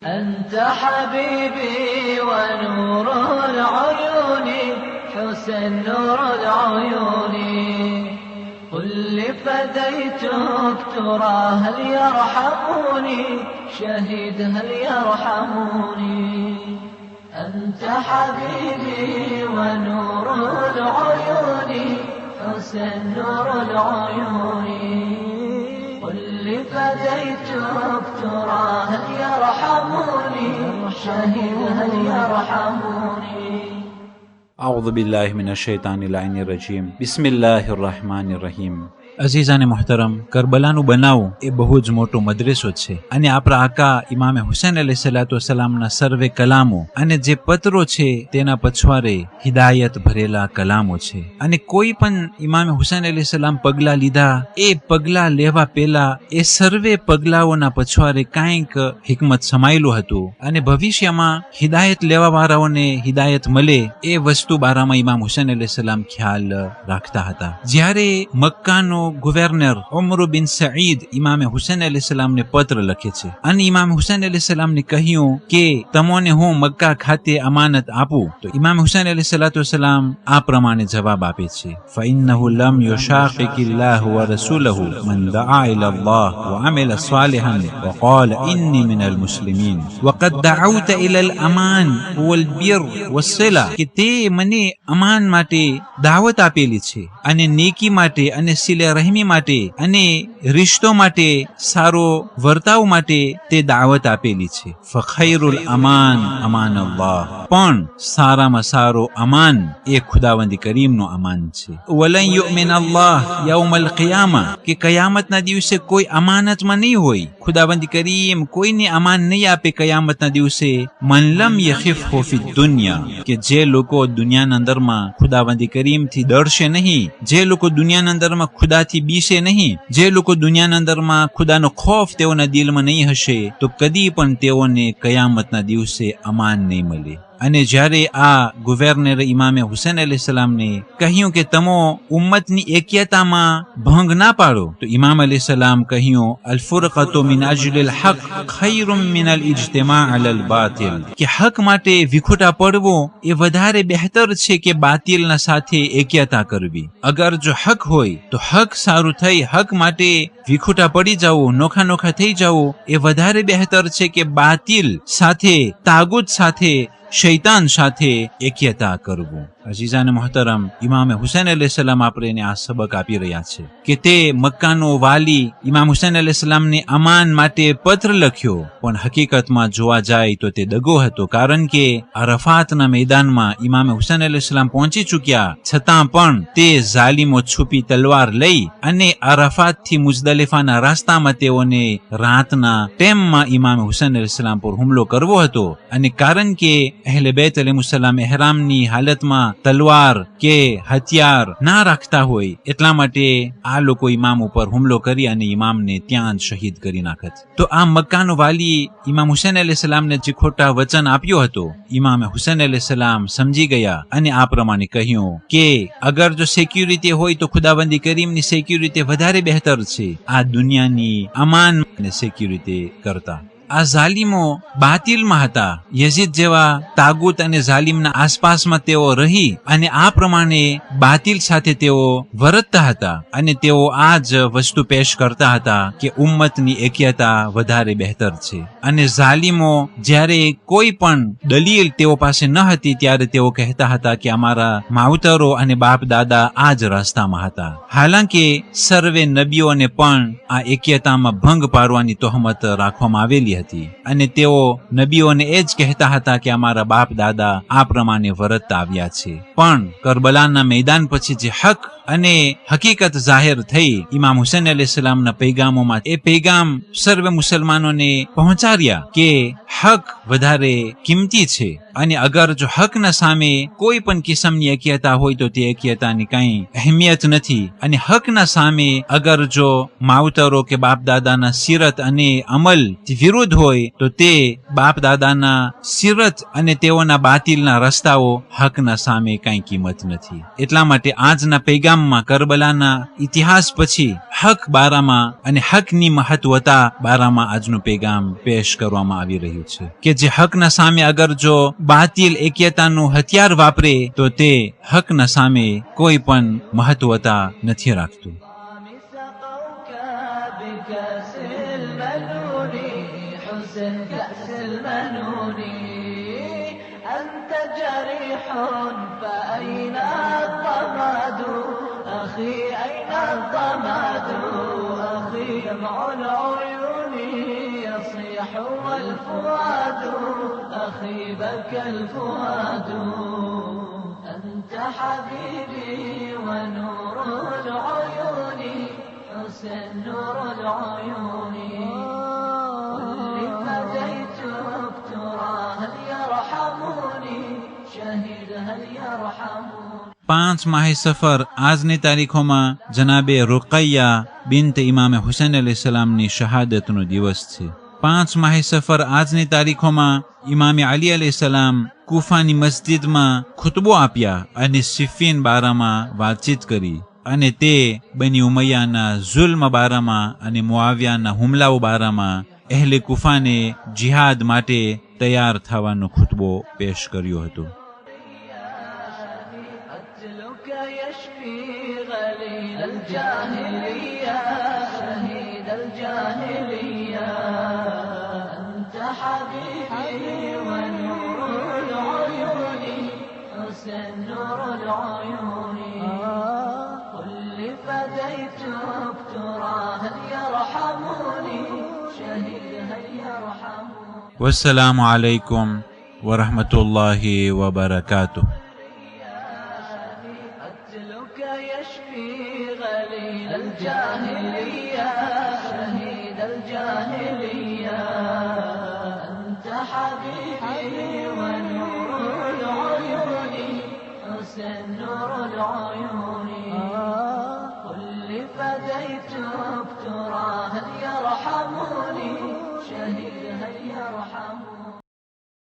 أنت حبيبي ونور العيون، حسن نور العيون. قل لي فديتك ترى هل يرحموني؟ شهيد هل يرحموني؟ أنت حبيبي ونور العيون، حسن نور العيون. قل لي فديتك ترى هل يرحموني؟ شهيد هل يرحموني؟ أعوذ بالله من الشيطان اللعين الرجيم بسم الله الرحمن الرحيم. અઝીઝાને મોહતરમ, કરબલાનું બનાવ એ બહુ જ મોટો મદરેસો છે અને આપણા આકા ઇમામે હુસૈન અલૈહિસ્સલાતુ વસ્સલામના સર્વે કલામો અને જે પત્રો છે તેના પછવારે હિદાયત ભરેલા કલામો છે. અને કોઈ પણ ઇમામે હુસૈન અલૈહિસ્સલામ પગલા લીધા, એ પગલા લેવા પહેલા એ સર્વે પગલાઓના પછવારે કાંઈક હિકમત સમાયેલું હતું અને ભવિષ્યમાં હિદાયત લેવા વાળાઓને હિદાયત મળે એ વસ્તુ બારામાં ઇમામ હુસૈન અલૈહિસ્સલામ ખ્યાલ રાખતા હતા. જ્યારે મક્કાનો ગવર્નર ઉમર બિન સઈદ ઇમામે હુસૈન અલૈહિસ્સલામને પત્ર લખે છે અને ઇમામ હુસૈન અલૈહિસ્સલામને કહ્યું કે તમોને હું મક્કા ખાતે અમાનત આપું, તો ઇમામ હુસૈન અલૈહિસ્સલાતુ વસ્સલામ આ પ્રમાણે જવાબ આપે છે, ફઇન્નહુ લમ યુશાકિકિલ્લાહ વ રસૂલહુ મન દઆ ઇલલ્લાહ વ અમિલ સાલિહાન વ قال إني من المسلمين وقد دعوت إلى الأمان والبر والصلة કે તે મને અમાન માટે દાવત આપેલી છે અને નેકી માટે અને સિલે રહેમી માટે અને રિશ્તો માટે, સારો વર્તાવ માટે તે દાવત આપેલી છે. ફખૈરુલ અમાન અમાન અલ્લાહ, પણ સારામાં સારો અમાન એ ખુદાવંદ કરીમનો અમાન છે. વલન યુમિન અલ્લાહ યૌમલ કિયામા, કે કયામતના દિવસે કોઈ અમાનતમાં નહીં હોય. ખુદાવંદ કરીમ કોઈને અમાન નહીં આપે કયામતના દિવસે. મન લમ યખિફહુ ફિ દુનિયા, કે જે લોકો દુનિયાના અંદરમાં ખુદાવંદ કરીમથી ડરશે નહીં, જે લોકો દુનિયાના અંદરમાં ખુદાથી બીશે નહીં, જે લોકો દુનિયાના અંદરમાં ખુદાનો ખૌફ તેઓના દિલમાં નહીં હશે, તો કદી પણ તેઓને કયામતના દિવસે અમાન નહીં મળે. અને જ્યારે આ ગવર્નર ઇમામે હુસૈન અલૈહિસ્સલામને કહ્યું કે તમો ઉમ્મતની એક્યતામાં ભંગ ના પાડો, તો ઇમામ અલૈહિસ્સલામ કહ્યું, અલ ફુરકતુ મિન અજલિલ હક ખૈરુમ મિન અલ ઇજ્તિમા અલલ બાતિલ, કે હક માટે વિખુટા પડવો એ વધારે બહેતર છે કે બાતિલના સાથે એક્યતા કરવી. અગર જો હક હોય તો હક સારું થઈ હક માટે વિખુટા પડી જવું, નોખા નોખા થઈ જવું એ વધારે બહેતર છે કે બાતિલ સાથે, તાગુત સાથે, શૈતાન સાથે એક્યતા કરવું. અઝીઝાને મોહતરમ, ઇમામે હુસૈન અલૈહિસ્સલામ આપણે આ સબક આપી રહ્યા છે કે તે મક્કાનો વાલી ઇમામ હુસૈન અલૈહિસ્સલામને અમાન માટે પત્ર લખ્યો, પણ હકીકતમાં જોવા જાય તો તે દગો હતો. કારણ કે અરફાતના મેદાનમાં ઇમામે હુસૈન અલૈહિસ્સલામ પહોંચી ચૂક્યા, છતાં પણ તે ઝાલિમો છુપી તલવાર લઈ અને અરફાતથી મુઝદલિફાના રસ્તામાં તેઓને રાતના ટેમમાં ઇમામે હુસૈન અલૈહિસ્સલામ પર હુમલો કરવો હતો. અને કારણ કે અહેલે બેત અલૈહિસ્સલામ એહરામની હાલતમાં તલવાર કે હથિયાર ના રાખતા હોય, એટલા માટે આ લોકો ઇમામ ઉપર હુમલો કરી અને ઇમામને ત્યાં જ શહીદ કરી નાખત. તો આ મક્કાનો વાલી ઇમામ હુસૈન અલૈહિસ્સલામને જે ખોટા વચન આપ્યો હતો, ઇમામે હુસૈન અલૈહિસ્સલામ સમજી ગયા અને આ પ્રમાણે કહ્યું કે અગર જો સિક્યુરિટી હોય તો ખુદાબંદી કરીમની સિક્યુરિટી વધારે બહેતર છે આ દુનિયાની અમાન અને સિક્યુરિટી કરતા. આ ઝાલિમો બાતિલમાં હતા. યઝીદ જેવા તાગુત અને ઝાલિમના આસપાસમાં તેઓ રહી અને આ પ્રમાણે બાતિલ સાથે તેઓ વર્તતા હતા અને તેઓ આ જ વસ્તુ પેશ કરતા હતા કે ઉમ્મતની એક્યતા વધારે બહેતર છે. અને ઝાલિમો જ્યારે કોઈ પણ દલીલ તેઓ પાસે ન હતી ત્યારે તેઓ કહેતા હતા કે અમારા માવતરો અને બાપ દાદા આ જ રસ્તામાં હતા. હાલાંકે સર્વે નબીઓને પણ આ એક્યતામાં ભંગ પાડવાની તોહમત રાખવામાં આવેલી હતી અને તેઓ નબીઓને એ જ કહેતા હતા કે અમારા બાપ દાદા આ પ્રમાણે વર્તતા આવ્યા છે. પણ કરબલાના મેદાન પછી જે હક અને હકીકત જાહેર થઈ, ઇમામ હુસૈન અલૈહિસ્સલામના પૈગામોમાં એ પૈગામ સર્વે મુસલમાનોને પહોંચાડ્યા કે હક વધારે કિંમતી છે અને અગર જો હકના સામે કોઈ પણ કિસ્મની એક્યતા હોય તો તે એક્યતાની કઈ અહેમિયત નથી. અને હકના સામે અગર જો માવતરો કે બાપ દાદાના સિરત અને અમલ વિરુદ્ધ હોય તો તે બાપ દાદાના સિરત અને તેઓના બાતિલના રસ્તાઓ હકના સામે કાંઈ કિંમત નથી. એટલા માટે આજના પૈગામમાં કરબલાના ઇતિહાસ પછી હક બારામાં અને હકની મહત્વતા બારામાં આજનું પૈગામ પેશ કરવામાં આવી રહ્યું છે કે જે હકના સામે અગર જો બાતિલ એકતાનું હથિયાર વાપરે તો તે હકના સામે કોઈ પણ મહત્વતા નથી રાખતું. كأس المنون أنت جريح فأين الضماد أخي أين الضماد أخي دمع العيون يصيح والفؤاد أخي بكى الفؤاد أنت حبيبي ونور العيون حسن نور العيون પાંચ માહે સફર આજની તારીખોમાં જનાબે રૂકૈયા બિન્ટ ઇમામે હુસૈન અલૈહિસ્સલામની શહાદતનો દિવસ છે. 5 માહે સફર આજની તારીખોમાં ઇમામે અલી અલૈહિસ્સલામ કુફાની મસ્જિદમાં ખુતબો આપ્યા અને સિફીન બારામાં વાતચીત કરી અને તે બની ઉમૈયાના ઝુલ્મ બારામાં અને મુઆવિયાના હુમલાઓ બારામાં અહેલે કુફાને જિહાદ માટે તૈયાર થવાનો ખુતબો પેશ કર્યો હતો. والسلام عليكم ورحمة الله وبركاته. قتلك يشفي غليل الجاهلية شهيد الجاهلية أنت حبيبي ونور العيون حسن نور العيون قل لي فديتك ترى هل يرحمني شهيد هل يرحمني